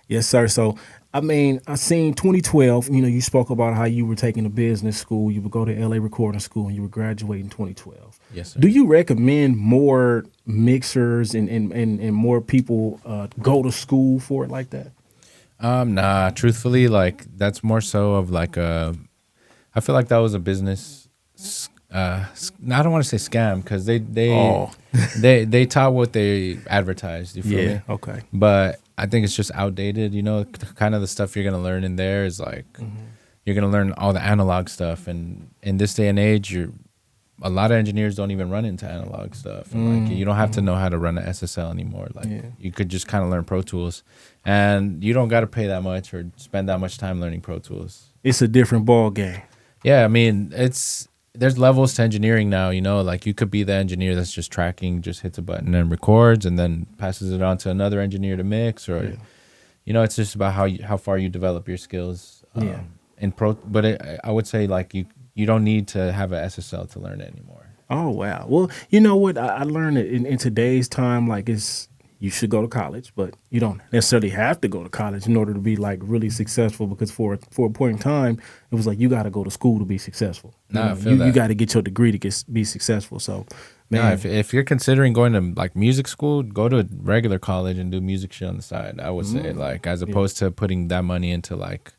Yes, sir. So, I mean, I seen 2012. You spoke about how you were taking a business school. You would go to LA recording school, and you would graduate in 2012. Yes, Do sir. you recommend more mixers and more people go to school for it like that? Nah, truthfully, like that's more so of like a. I feel like that was a business. I don't want to say scam because Oh, they taught what they advertised. You feel yeah. me? Okay. But I think it's just outdated. You know, kind of the stuff you're gonna learn in there is like you're gonna learn all the analog stuff, and in this day and age, a lot of engineers don't even run into analog stuff, and like you don't have to know how to run an SSL anymore. Like Yeah. you could just kind of learn Pro Tools, and you don't got to pay that much or spend that much time learning Pro Tools. It's a different ball game. Yeah, I mean, there's levels to engineering now, you know, like you could be the engineer that's just tracking, just hits a button and records and then passes it on to another engineer to mix or Yeah. you know, it's just about how far you develop your skills. Yeah. But I would say like you don't need to have a SSL to learn it anymore. Oh wow. Well, you know what? I learned it in today's time. Like, it's you should go to college, but you don't necessarily have to go to college in order to be like really successful. Because for a point in time, it was like you got to go to school to be successful. Nah, I feel you that. got to get your degree to be successful. So, No, man, if you're considering going to like music school, go to a regular college and do music shit on the side. I would say like as opposed to putting that money into like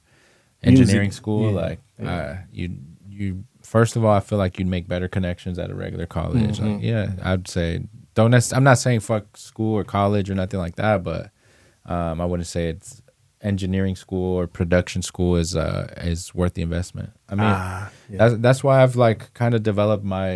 engineering music. school. Yeah. Like Yeah. you first of all, I feel like you'd make better connections at a regular college. Like yeah, I'd say I'm not saying fuck school or college or nothing like that, but I wouldn't say it's engineering school or production school is worth the investment. I mean, Yeah. that's why I've like kind of developed my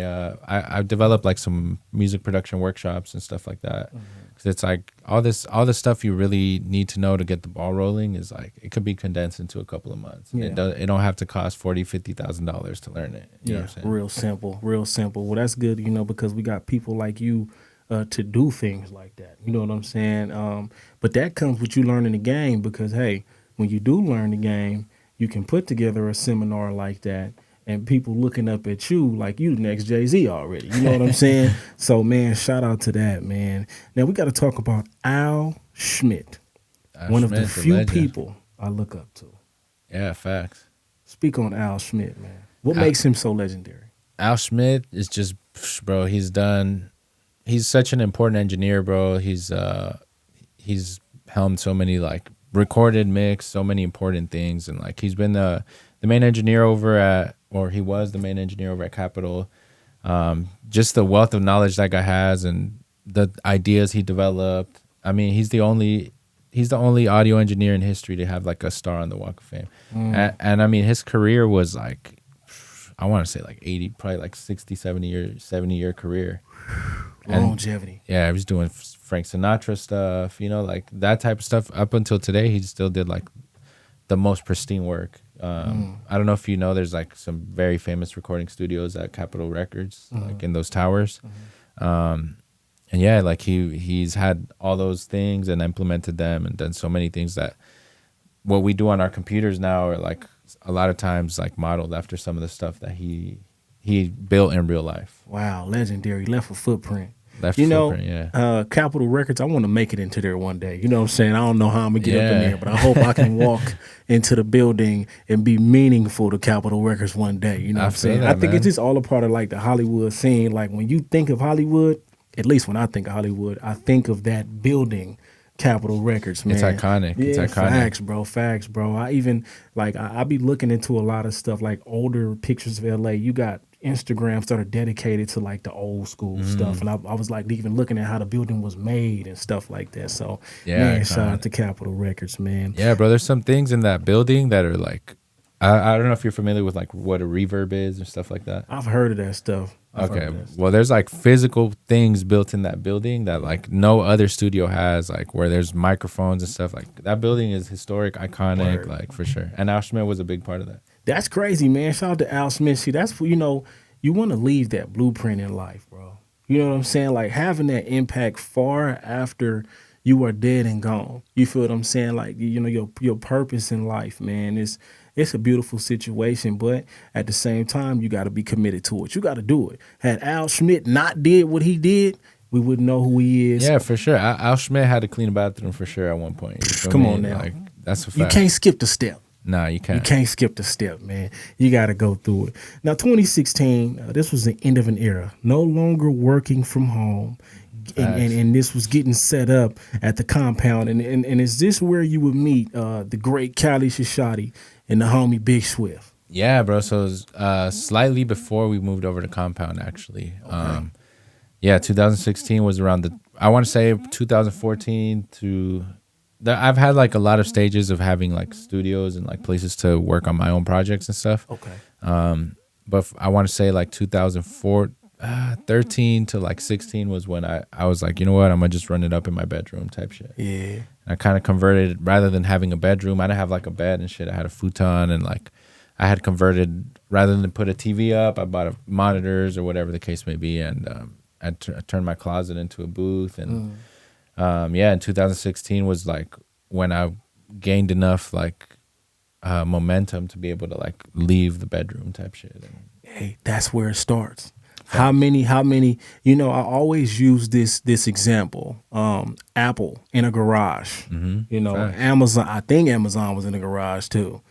I've developed like some music production workshops and stuff like that. Cause it's like all this stuff you really need to know to get the ball rolling is like it could be condensed into a couple of months. Yeah. It don't have to cost $40,000-$50,000 to learn it. You know Yeah, what I'm saying? real simple, real simple. Well, that's good, because we got people like you to do things like that. You know what I'm saying? But that comes with you learning the game because, hey, when you do learn the game, you can put together a seminar like that and people looking up at you like you the next Jay-Z already. You know what I'm saying? So, man, shout out to that, man. Now, we got to talk about Al Schmidt, one of the Schmidt's a few legend. people I look up to. Yeah, facts. Speak on Al Schmidt, man. What Al- makes him so legendary? Al Schmidt is just, bro. He's such an important engineer, bro. He's helmed so many like recorded mix, so many important things, and like he's been the main engineer over at, or he was the main engineer over at Capitol. Just the wealth of knowledge that guy has and the ideas he developed. I mean, he's the only audio engineer in history to have like a star on the Walk of Fame, and I mean his career was like. I want to say like 80, probably like 60, 70-year career. And Longevity. yeah, he was doing Frank Sinatra stuff, you know, like that type of stuff. Up until today, he still did like the most pristine work. I don't know if you know, there's like some very famous recording studios at Capitol Records, like in those towers. And yeah, like he's had all those things and implemented them and done so many things that what we do on our computers now are like a lot of times like modeled after some of the stuff that he built in real life. Wow, legendary. Left a footprint. Left a footprint, yeah. Capitol Records, I want to make it into there one day. You know what I'm saying? I don't know how I'm going to get up in Yeah. there, but I hope I can walk into the building and be meaningful to Capitol Records one day. You know what I'm feel saying? that, I think man. it's just all a part of like the Hollywood scene. Like when you think of Hollywood, at least when I think of Hollywood, I think of that building, Capitol Records, man. It's iconic. Yeah, It's iconic. facts, bro. Facts, bro. I even like I be looking into a lot of stuff like older pictures of LA. You got Instagrams that are dedicated to like the old school stuff, and I was like even looking at how the building was made and stuff like that. So Yeah, man, shout iconic. out to Capitol Records, man. Yeah, bro, there's some things in that building that are like I don't know if you're familiar with like what a reverb is and stuff like that. I've heard of that stuff. I've heard Okay. of that stuff. Well, there's like physical things built in that building that like no other studio has, like where there's microphones and stuff. Like that building is historic, iconic, Word. like for sure. And Al Schmidt was a big part of that. That's crazy, man. Shout out to Al Smith. See, that's you want to leave that blueprint in life, bro. You know what I'm saying? Like having that impact far after you are dead and gone. You feel what I'm saying? Like your purpose in life, man. It's a beautiful situation, but at the same time, you got to be committed to it. You got to do it. Had Al Schmidt not did what he did, We wouldn't know who he is. Yeah, for sure. Al Schmidt had to clean a bathroom for sure at one point. You feel Come me? on now. Like that's a You fact. can't skip the step. Nah, you You can't. can't skip the step, man. You got to go through it. Now, 2016, this was the end of an era. No longer working from home. Facts. And this was getting set up at the compound. And is this where you would meet the great Cali Shishadi and the homie Big Swift? Yeah, bro. So it was, slightly before we moved over to compound, actually. Yeah, 2016 was around I want to say 2014 to. I've had like a lot of stages of having like studios and like places to work on my own projects and stuff. Okay. But I want to say like 2004, 13 to like 16 was when I was like, you know what, I'm gonna just run it up in my bedroom type shit. Yeah. And I kind of converted, rather than having a bedroom, I didn't have like a bed and shit. I had a futon, and like I had converted, rather than put a TV up, I bought monitors or whatever the case may be, and I turned my closet into a booth. And yeah, in 2016 was like when I gained enough like momentum to be able to like leave the bedroom type shit. And Hey, that's where it starts. How many, I always use this example. Apple in a garage, Facts. Amazon, I think Amazon was in a garage too.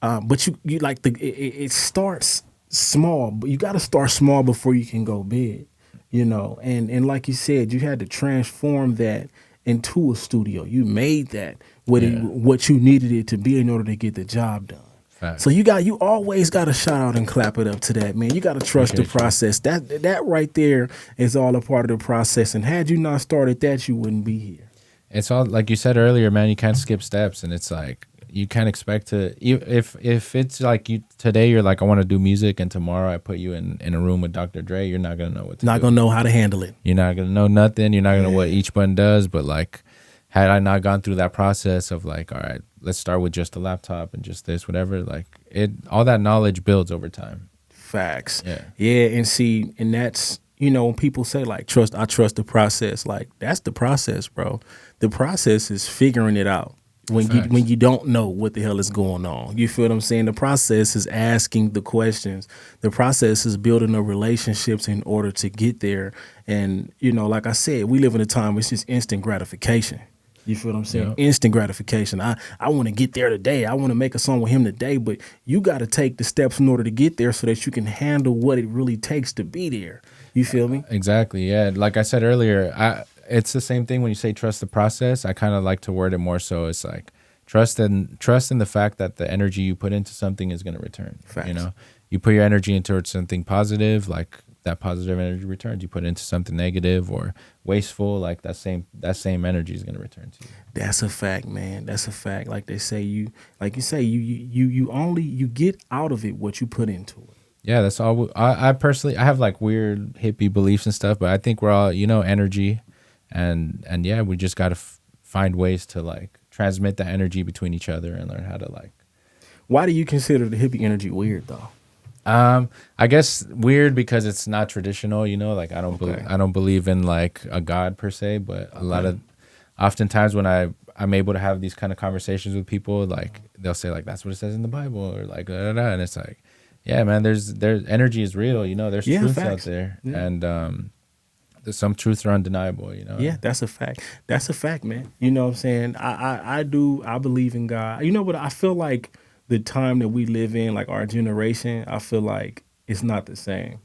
But you like it starts small, but you got to start small before you can go big, and like you said, you had to transform that into a studio. You made that what you needed it to be in order to get the job done. Facts. So you always got to shout out and clap it up to that, man. You got to trust the process. That right there is all a part of the process. And had you not started that, you wouldn't be here. It's all like you said earlier, man. You can't skip steps, and it's like you can't expect to. If it's like today, you're like, I want to do music, and tomorrow I put you in a room with Dr. Dre, you're not gonna know what to do. Not gonna know how to handle it. You're not gonna know nothing. You're not gonna know what each button does. But like, had I not gone through that process of like, all right, let's start with just a laptop and just this, whatever, like all that knowledge builds over time. Facts. Yeah. And see, and that's, when people say like, I trust the process, like that's the process, bro. The process is figuring it out when you don't know what the hell is going on. You feel what I'm saying? The process is asking the questions. The process is building the relationships in order to get there. And, like I said, we live in a time where it's just instant gratification. You feel what I'm saying? Yeah. Instant gratification. I want to get there today. I want to make a song with him today, but you got to take the steps in order to get there so that you can handle what it really takes to be there. You feel me? Exactly. Yeah. Like I said earlier, it's the same thing when you say trust the process. I kind of like to word it more so it's like trust in the fact that the energy you put into something is going to return. Facts. You put your energy into something positive, like that positive energy returns. You put it into something negative or wasteful, like that same energy is going to return to you. That's a fact, man. That's a fact. Like they say, you get out of it what you put into it. Yeah, that's all. I personally, I have like weird hippie beliefs and stuff, but I think we're all, energy, and yeah, we just got to find ways to like transmit that energy between each other and learn how to like. Why do you consider the hippie energy weird though? I guess weird because it's not traditional, like I don't believe in like a God per se, but oftentimes when I'm able to have these kind of conversations with people, like they'll say like, that's what it says in the Bible or like, da, da, da. And it's like, yeah, man, there's energy is real, there's truth out there. Yeah. And, there's some truths are undeniable, Yeah, that's a fact. That's a fact, man. You know what I'm saying? I believe in God. But I feel like the time that we live in, like our generation, I feel like it's not the same.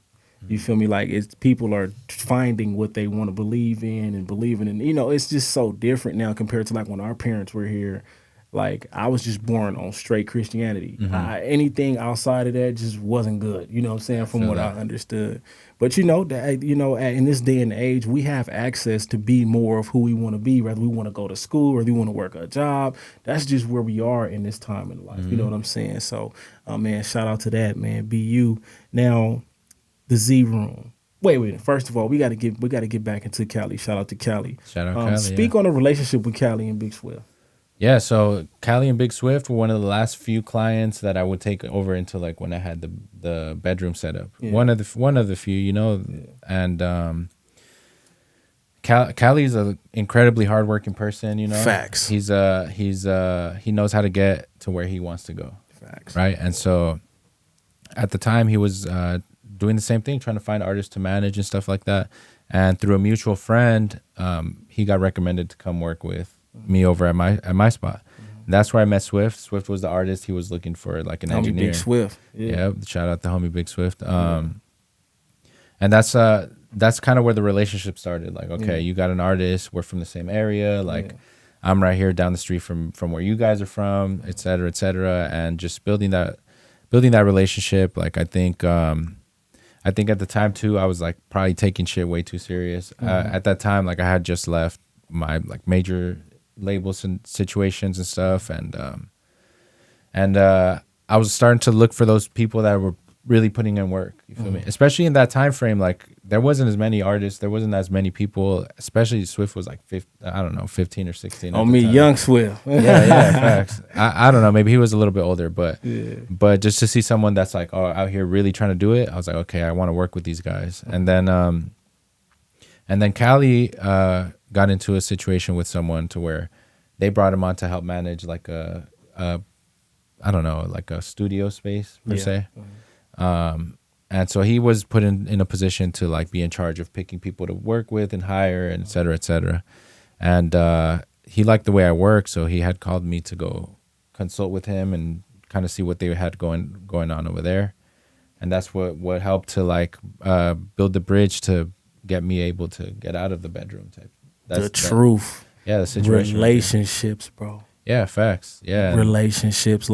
You feel me? Like people are finding what they want to believe in and believing in. It's just so different now compared to like when our parents were here. Like I was just born on straight Christianity. Mm-hmm. Anything outside of that just wasn't good. You know what I'm saying? From what I understood. But that in this day and age, we have access to be more of who we want to be, whether we want to go to school or we want to work a job. That's just where we are in this time in life. Mm-hmm. You know what I'm saying? So, man, shout out to that, man. Be you. Now, the Z Room. Wait. First of all, we gotta get back into Cali. Shout out to Cali. Shout out Cali. Speak on the relationship with Cali and Big Swift. Yeah, so Cali and Big Swift were one of the last few clients that I would take over into like when I had the bedroom set up. Yeah. One of the few, Yeah. And Cali's an incredibly hardworking person, Facts. He knows how to get to where he wants to go. Facts. Right? And so at the time he was doing the same thing, trying to find artists to manage and stuff like that. And through a mutual friend, he got recommended to come work with me over at my spot. That's where I met Swift. Swift was the artist. He was looking for like an Homie engineer. Big Swift. Yeah. Shout out to homie Big Swift. And that's kind of where the relationship started. Like, okay, you got an artist. We're from the same area. Like, I'm right here down the street from where you guys are from, et cetera, et cetera. And just building that relationship. Like, I think at the time too, I was like probably taking shit way too serious. At that time, like I had just left my like major labels and situations and stuff, and I was starting to look for those people that were really putting in work. You feel me? Especially in that time frame, like there wasn't as many artists, there wasn't as many people. Especially Swift was like 15 or 16. On me, young Swift. yeah, facts. I don't know, maybe he was a little bit older, but just to see someone that's like out here really trying to do it, I was like, okay, I want to work with these guys. And then Cali got into a situation with someone to where they brought him on to help manage like a I don't know, like a studio space per se. And so he was put in a position to like be in charge of picking people to work with and hire, and et cetera, et cetera. And he liked the way I work, so he had called me to go consult with him and kind of see what they had going on over there. And that's what helped to like build the bridge to get me able to get out of the bedroom type. That's truth. Yeah, the situation. Relationships, bro. Yeah, facts. Yeah. Relationships.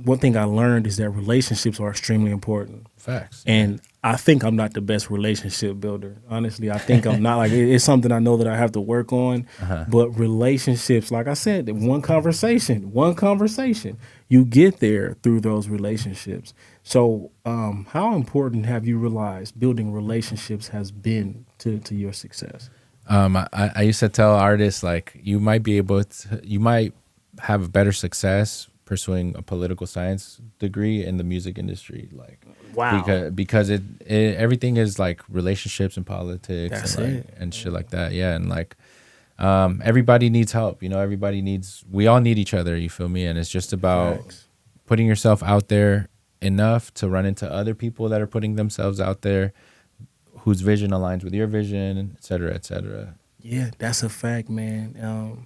One thing I learned is that relationships are extremely important. Facts. And I think I'm not the best relationship builder. Honestly, I think I'm not. Like, it's something I know that I have to work on. But relationships, like I said, one conversation, you get there through those relationships. So how important have you realized building relationships has been to your success? I used to tell artists, like, you might have a better success pursuing a political science degree in the music industry, like, wow, because it everything is like relationships and politics and shit like that. Yeah, and like everybody needs help. You know, we all need each other. You feel me? And it's just about putting yourself out there enough to run into other people that are putting themselves out there, whose vision aligns with your vision, et cetera, et cetera. Yeah, that's a fact, man.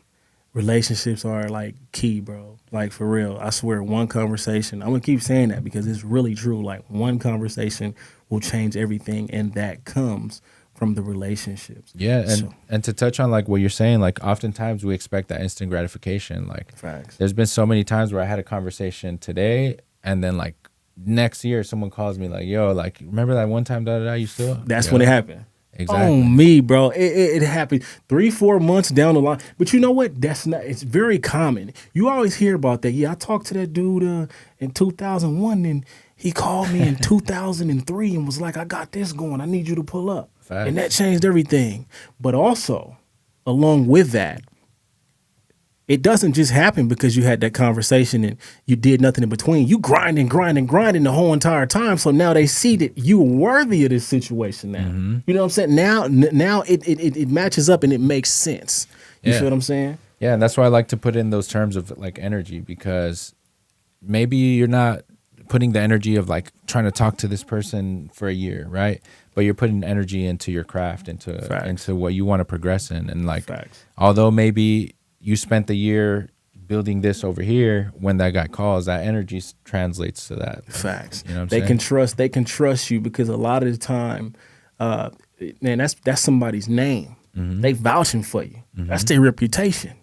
Relationships are like key, bro. Like, for real. I swear, one conversation, I'm gonna keep saying that because it's really true. Like, one conversation will change everything, and that comes from the relationships. Yeah, and to touch on like what you're saying, like oftentimes we expect that instant gratification. Like, facts. There's been so many times where I had a conversation today, and then like next year someone calls me like, yo, like, remember that one time you still? That's when it happened. Exactly. On me, bro. It happened 3-4 months down the line. But you know what? It's very common. You always hear about that. Yeah, I talked to that dude in 2001, and he called me in 2003 and was like, I got this going. I need you to pull up. Facts. And that changed everything. But also, along with that, it doesn't just happen because you had that conversation and you did nothing in between. You grinding the whole entire time. So now they see that you're worthy of this situation now. You know what I'm saying? Now it matches up and it makes sense. You feel what I'm saying? Yeah, and that's why I like to put in those terms of like energy, because maybe you're not putting the energy of like trying to talk to this person for a year, right? But you're putting energy into your craft, into what you want to progress in. And like, although maybe you spent the year building this over here, when that guy calls, that energy translates to that. Facts. You know what I'm saying? They can trust you because a lot of the time, man, that's somebody's name. They vouching for you. That's their reputation.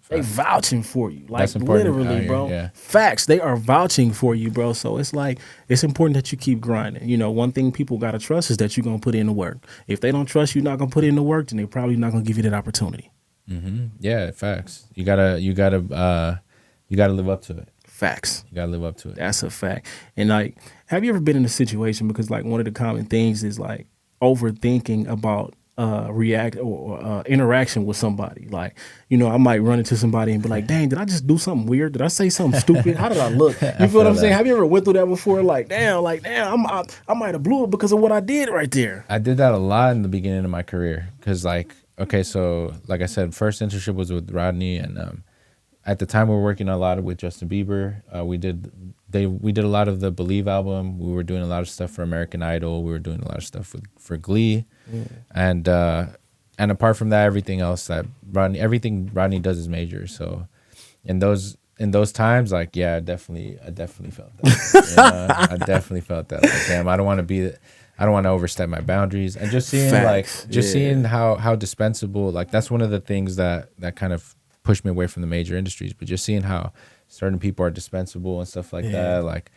They vouching for you. Like, literally, bro. Yeah. Facts. They are vouching for you, bro. So it's like, it's important that you keep grinding. You know, one thing people got to trust is that you're going to put in the work. If they don't trust you're not going to put in the work, then they're probably not going to give you that opportunity. Yeah, facts. You gotta live up to it. Facts. You gotta live up to it. That's a fact. And like, have you ever been in a situation, because like one of the common things is like overthinking about interaction with somebody. Like, you know, I might run into somebody and be like, dang, did I just do something weird? Did I say something stupid? How did I look? You feel what I'm saying? Have you ever went through that before? Like, damn, I might have blew it because of what I did right there. I did that a lot in the beginning of my career, because like, okay, so like I said, first internship was with Rodney, and at the time we were working a lot with Justin Bieber. We did we did a lot of the Believe album. We were doing a lot of stuff for American Idol. We were doing a lot of stuff for Glee, and apart from that, everything else that everything Rodney does is major. So in those times, like, yeah, I definitely felt that. You know? I definitely felt that. Like, damn, I don't want to overstep my boundaries. And just seeing seeing how dispensable, like, that's one of the things that kind of pushed me away from the major industries. But just seeing how certain people are dispensable and stuff like that, like,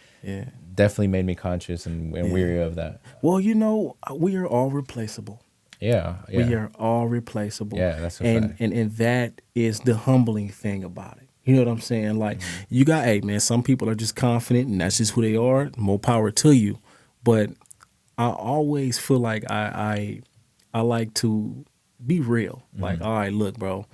definitely made me conscious and weary of that. Well, you know, we are all replaceable. Yeah. We are all replaceable. Yeah, that's a fact. And that is the humbling thing about it. You know what I'm saying? Like, you got, hey, man, some people are just confident and that's just who they are. More power to you. But I always feel like I like to be real. Like, all right, look, bro,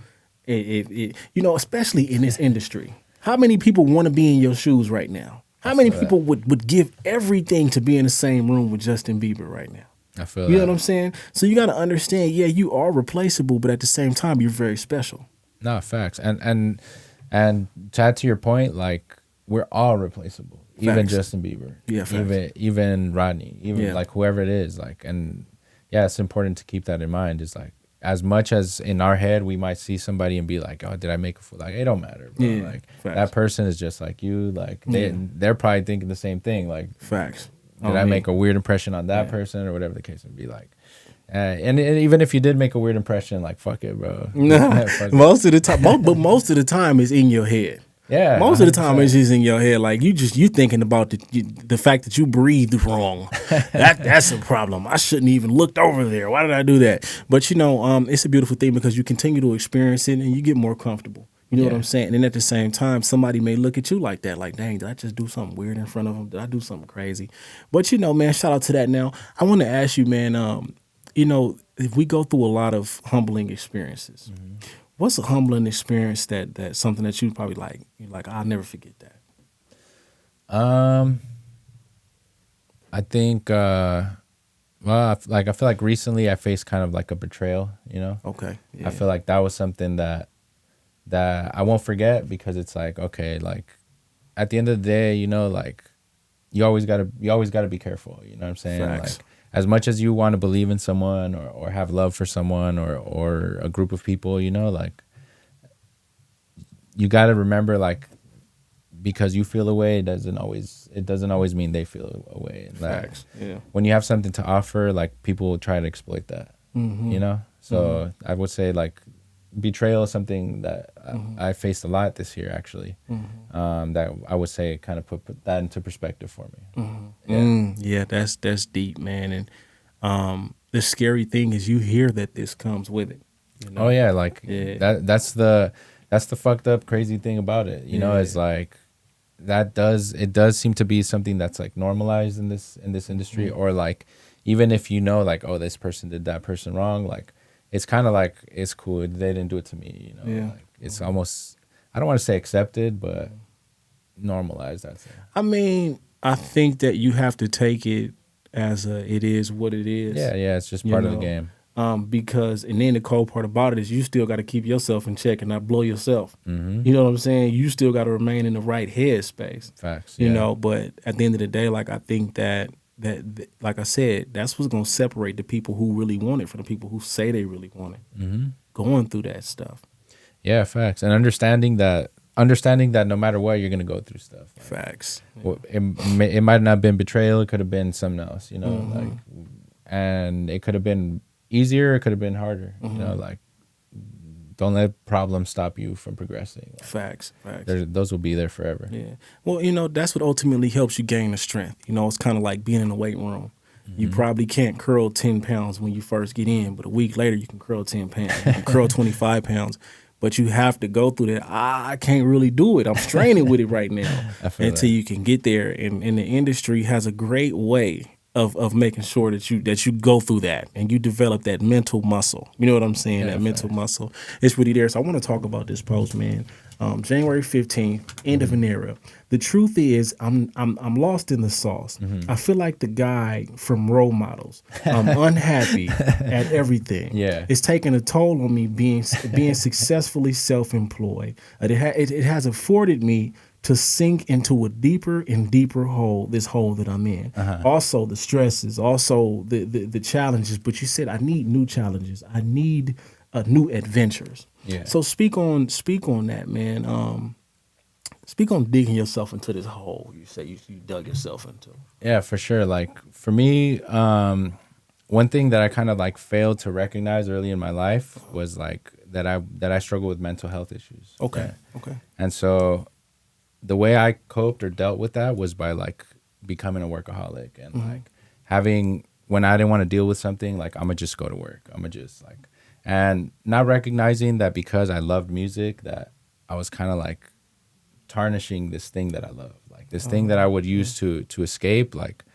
you know, especially in this industry, how many people want to be in your shoes right now? How many people would give everything to be in the same room with Justin Bieber right now? I feel You know what I'm saying? So you got to understand, yeah, you are replaceable, but at the same time, you're very special. No, facts. And to add to your point, like, we're all replaceable. Facts. Even Justin Bieber. Yeah, facts. Even Rodney. Even like whoever it is. Like, and yeah, it's important to keep that in mind. Is like, as much as in our head we might see somebody and be like, oh, did I make a fool? Like, it don't matter, bro. Yeah, like, facts. That person is just like you. Like, they're probably thinking the same thing. Like, facts. Did I make a weird impression on that person, or whatever the case would be? Like, and even if you did make a weird impression, like, fuck it, bro. Most of the time, but most of the time it's in your head. Yeah, most of the time it's just in your head. Like, you thinking about the fact that you breathed wrong. That's a problem. I shouldn't even looked over there. Why did I do that? But you know, it's a beautiful thing because you continue to experience it and you get more comfortable. You know what I'm saying? And at the same time, somebody may look at you like that, like, dang, did I just do something weird in front of them? Did I do something crazy? But, you know, man, shout out to that. Now, I want to ask you, man, you know, if we go through a lot of humbling experiences, what's a humbling experience that something that you probably like, you're like, I'll never forget that? I think, well, I feel like recently I faced kind of like a betrayal, you know? Okay. Yeah. I feel like that was something that I won't forget, because it's like, okay, like, at the end of the day, you know, like, you always gotta be careful. You know what I'm saying? Facts. Like, as much as you want to believe in someone or have love for someone or a group of people, you know, like, you gotta remember, like, because you feel a way, it doesn't always mean they feel a way. Like, Facts. Yeah. when you have something to offer, like, people will try to exploit that. You know? So I would say, like, betrayal is something that I faced a lot this year, actually. That I would say kind of put that into perspective for me. Yeah, that's deep, man. And the scary thing is you hear that this comes with it. You know? Oh yeah, like that's the fucked up crazy thing about it. You know, it's like it does seem to be something that's like normalized in this industry, or like, even if you know, like, oh, this person did that person wrong, like, it's kind of like, it's cool, they didn't do it to me, you know. Yeah. Like, it's almost, I don't want to say accepted, but normalized, I'd say. I mean, I think that you have to take it as it is what it is. Yeah, it's just part of the game. Because, and then the cold part about it is you still got to keep yourself in check and not blow yourself. You know what I'm saying? You still got to remain in the right headspace. Facts. You know, but at the end of the day, like, I think that like I said, that's what's going to separate the people who really want it from the people who say they really want it. Going through that stuff. Yeah, facts. And understanding that no matter what, you're going to go through stuff. Like, Facts. Well, it might not have been betrayal. It could have been something else, you know, like, and it could have been easier. It could have been harder, you know, like, don't let problems stop you from progressing. Like, Facts. those will be there forever. Yeah. Well, you know, that's what ultimately helps you gain the strength. You know, it's kind of like being in a weight room. You probably can't curl 10 pounds when you first get in, but a week later you can curl 10 pounds. You can curl 25 pounds. But you have to go through that. I can't really do it. I'm straining with it right now until you can get there. And the industry has a great way of making sure that you go through that and you develop that mental muscle. You know what I'm saying? That mental muscle. It's really there. So I want to talk about this post, man. January 15th, end of an era. The truth is, I'm lost in the sauce. I feel like the guy from Role Models. I'm unhappy at everything. Yeah, it's taking a toll on me being successfully self-employed. It has afforded me to sink into a deeper and deeper hole, this hole that I'm in. Also the stresses, also the challenges. But you said I need new challenges. I need new adventures. Yeah. So speak on that, man. Speak on digging yourself into this hole you say you dug yourself into. Yeah, for sure. Like for me, one thing that I kind of like failed to recognize early in my life was like that I struggle with mental health issues. Okay. Right? Okay. And so the way I coped or dealt with that was by like becoming a workaholic and like having, when I didn't want to deal with something, like I'm gonna just go to work. I'm gonna just like, and not recognizing that because I loved music that I was kind of like tarnishing this thing that I love, like this thing that I would use to escape. Like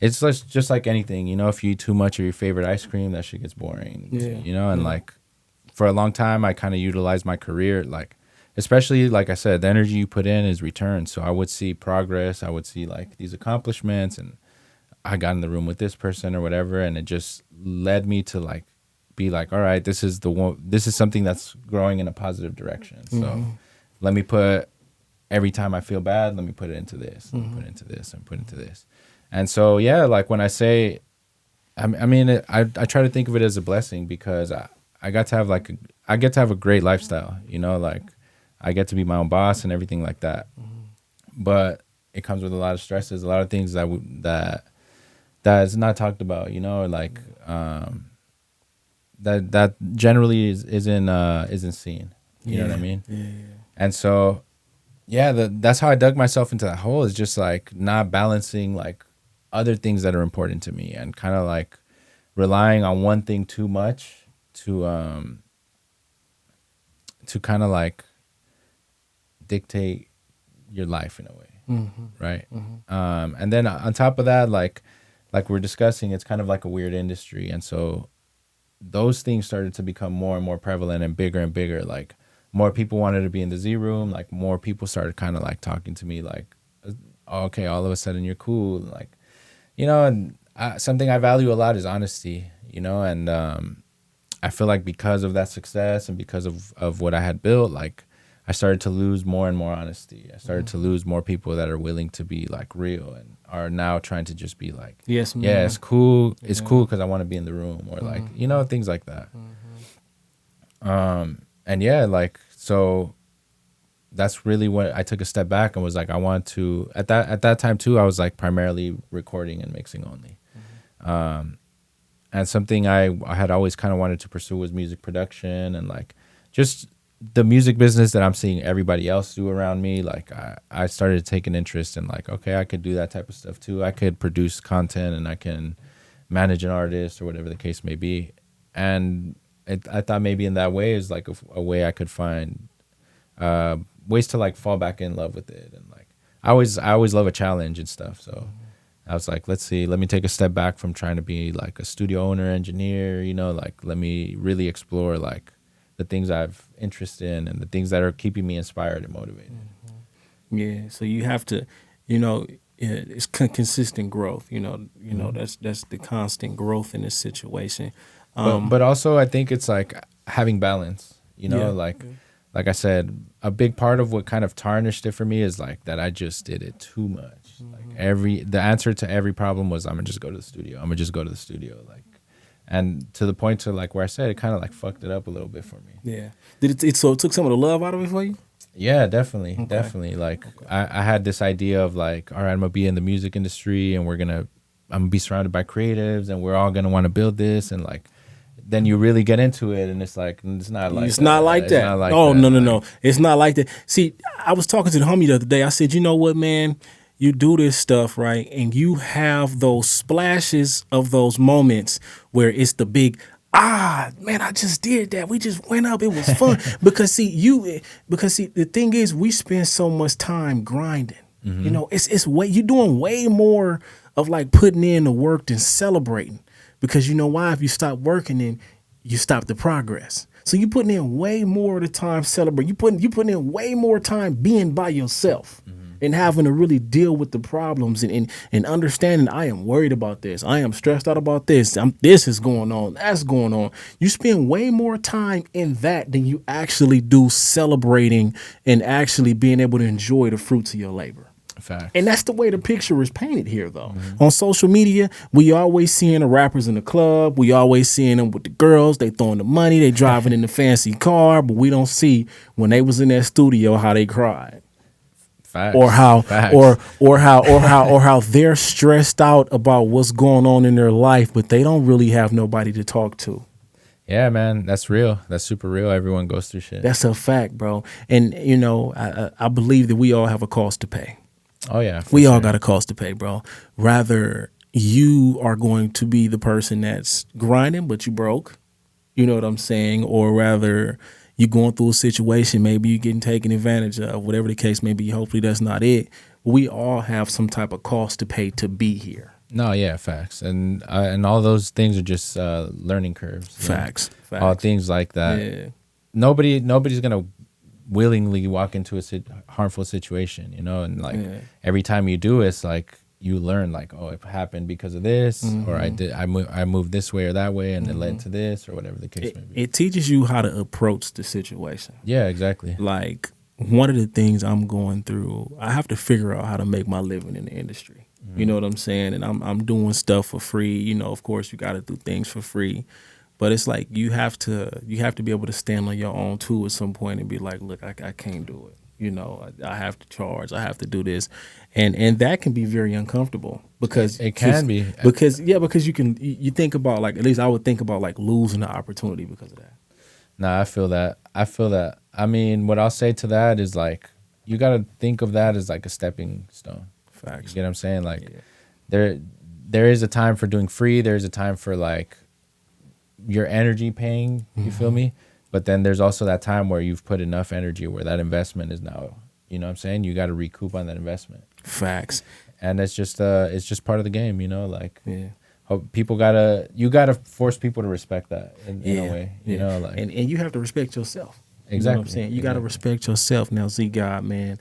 it's just like anything, you know, if you eat too much of your favorite ice cream, that shit gets boring. Yeah. You know, and like for a long time I kind of utilized my career, like especially like I said, the energy you put in is returned. So I would see progress, I would see like these accomplishments, and I got in the room with this person or whatever, and it just led me to like be like, all right, this is something that's growing in a positive direction. So let me put, every time I feel bad, let me put it into this, and put it into this, and put it into this. And so, yeah, like when I say, I mean, I try to think of it as a blessing because I got to have a great lifestyle, you know, like I get to be my own boss and everything like that. But it comes with a lot of stresses, a lot of things that is not talked about, you know, like that generally isn't seen. You know what I mean? Yeah. And so, yeah, that's how I dug myself into that hole, is just like not balancing like other things that are important to me, and kind of like relying on one thing too much to kind of like dictate your life in a way, right? And then on top of that, like we're discussing, it's kind of like a weird industry, and so those things started to become more and more prevalent and bigger. Like more people wanted to be in the Z room. Like more people started kind of like talking to me like, oh, okay, all of a sudden you're cool. Like, you know, and something I value a lot is honesty, you know, and I feel like because of that success and because of what I had built, like I started to lose more and more honesty. I started to lose more people that are willing to be like real and are now trying to just be like, yes, man. yeah, it's cool. It's cool because I want to be in the room, or like, you know, things like that. And yeah, like, so that's really what I took a step back and was like, I want to, at that time too, I was like primarily recording and mixing only. And something I had always kind of wanted to pursue was music production, and like just the music business that I'm seeing everybody else do around me. Like I started to take an interest in like, okay, I could do that type of stuff too. I could produce content and I can manage an artist or whatever the case may be. And I thought maybe in that way is like a way I could find ways to like fall back in love with it. And like I always love a challenge and stuff. So I was like, let me take a step back from trying to be like a studio owner, engineer, you know, like let me really explore like the things I've interest in and the things that are keeping me inspired and motivated. Yeah, so you have to, you know, it's consistent growth. You know, that's the constant growth in this situation. But also I think it's like having balance. You know, Yeah. like I said, a big part of what kind of tarnished it for me is like that I just did it too much. Like the answer to every problem was I'm gonna just go to the studio. I'm gonna just go to the studio. Like, and to the point to like where I said it kind of like fucked it up a little bit for me. Yeah. Did it so it took some of the love out of it for you? Yeah, definitely. Like I had this idea of like, all right, I'm gonna be in the music industry and I'm gonna be surrounded by creatives and we're all gonna want to build this, and like then you really get into it and it's like it's not like that. Not like that. Oh, that. No. It's not like that. See, I was talking to the homie the other day. I said, you know what, man? You do this stuff, right? And you have those splashes of those moments where it's the big, man, I just did that. We just went up. It was fun. because the thing is, we spend so much time grinding. You know, it's way, you're doing way more of like putting in the work than celebrating. Because you know why? If you stop working, then you stop the progress. So you're putting in way more of the time celebrating. You putting in way more time being by yourself. and having to really deal with the problems and understanding I am worried about this. I am stressed out about this. This is going on. That's going on. You spend way more time in that than you actually do celebrating and actually being able to enjoy the fruits of your labor. Facts. And that's the way the picture is painted here, though. On social media, we always seeing the rappers in the club. We always seeing them with the girls. They throwing the money. They driving in the fancy car. But we don't see when they was in that studio how they cried. Facts. Or how Facts. or how they're stressed out about what's going on in their life, but they don't really have nobody to talk to. Yeah, man, that's real. That's super real. Everyone goes through shit. That's a fact, bro. And you know, I believe that we all have a cost to pay. Oh yeah, We all got a cost to pay, bro. Rather you are going to be the person that's grinding, but you broke. You know what I'm saying? Or rather you going through a situation, maybe you're getting taken advantage of, whatever the case may be. Hopefully that's not it. We all have some type of cost to pay to be here. No, yeah, facts, and all those things are just learning curves. Facts. All things like that. Yeah. Nobody's gonna willingly walk into a harmful situation, you know, and like every time you do, it's like you learn, like, oh, it happened because of this, or I moved this way or that way, and it led to this, or whatever the case may be. It teaches you how to approach the situation. Yeah, exactly. Like one of the things I'm going through, I have to figure out how to make my living in the industry. You know what I'm saying? And I'm doing stuff for free. You know, of course, you got to do things for free. But it's like you have to be able to stand on your own too at some point and be like, look, I can't do it. You know, I have to charge. I have to do this, and that can be very uncomfortable because it can be because you think about, like, at least I would think about like losing the opportunity because of that. Nah, I feel that. I mean, what I'll say to that is like you got to think of that as like a stepping stone. Facts. You get what I'm saying? Like there is a time for doing free. There's a time for like your energy paying, you feel me? But then there's also that time where you've put enough energy where that investment is now, you know what I'm saying? You got to recoup on that investment. Facts. And it's just part of the game, you know, like you gotta force people to respect that in a way, you know, like, and you have to respect yourself. Exactly. You know what I'm saying? You got to respect yourself. Now, Z.God, man,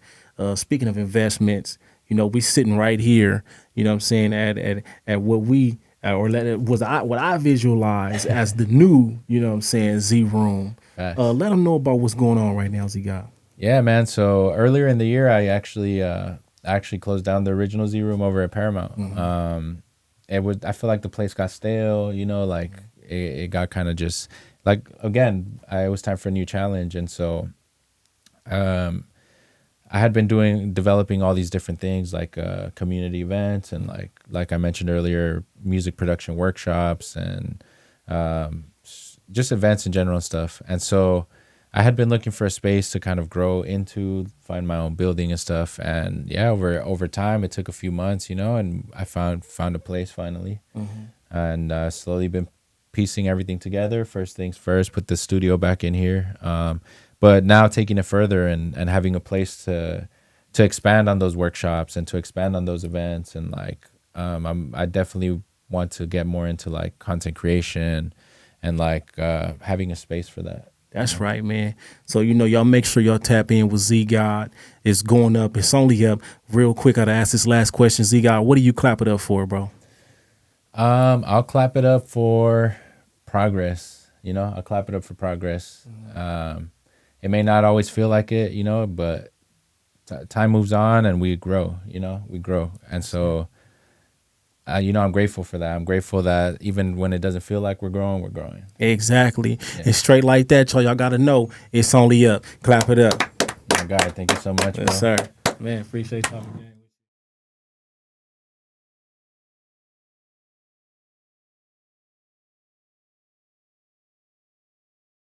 speaking of investments, you know, we sitting right here, you know what I'm saying, at what we, what I visualize as the new, you know what I'm saying, Z Room. Let them know about what's going on right now, Z.God. Yeah, man. So earlier in the year, I actually closed down the original Z Room over at Paramount. I feel like the place got stale, you know, like it got kind of just like, again, it was time for a new challenge. And so I had been developing all these different things like community events and like I mentioned earlier, music production workshops and just events in general and stuff. And so I had been looking for a space to kind of grow into, find my own building and stuff. And yeah, over time, it took a few months, you know, and I found a place finally, and slowly been piecing everything together. First things first, put the studio back in here. But now taking it further and having a place to expand on those workshops and to expand on those events. And like, I definitely want to get more into like content creation and like having a space for that. That's right, man. So, you know, y'all make sure y'all tap in with Z.God. It's going up. It's only up. Real quick, I'd ask this last question. Z.God, what do you clap it up for, bro? I'll clap it up for progress. You know, I'll clap it up for progress. It may not always feel like it, you know, but time moves on and we grow, you know, we grow. And so, you know, I'm grateful for that. I'm grateful that even when it doesn't feel like we're growing, we're growing. Exactly. Yeah. And straight like that, y'all got to know it's only up. Clap it up. My God, thank you so much, bro. Yes, sir. Man, appreciate y'all.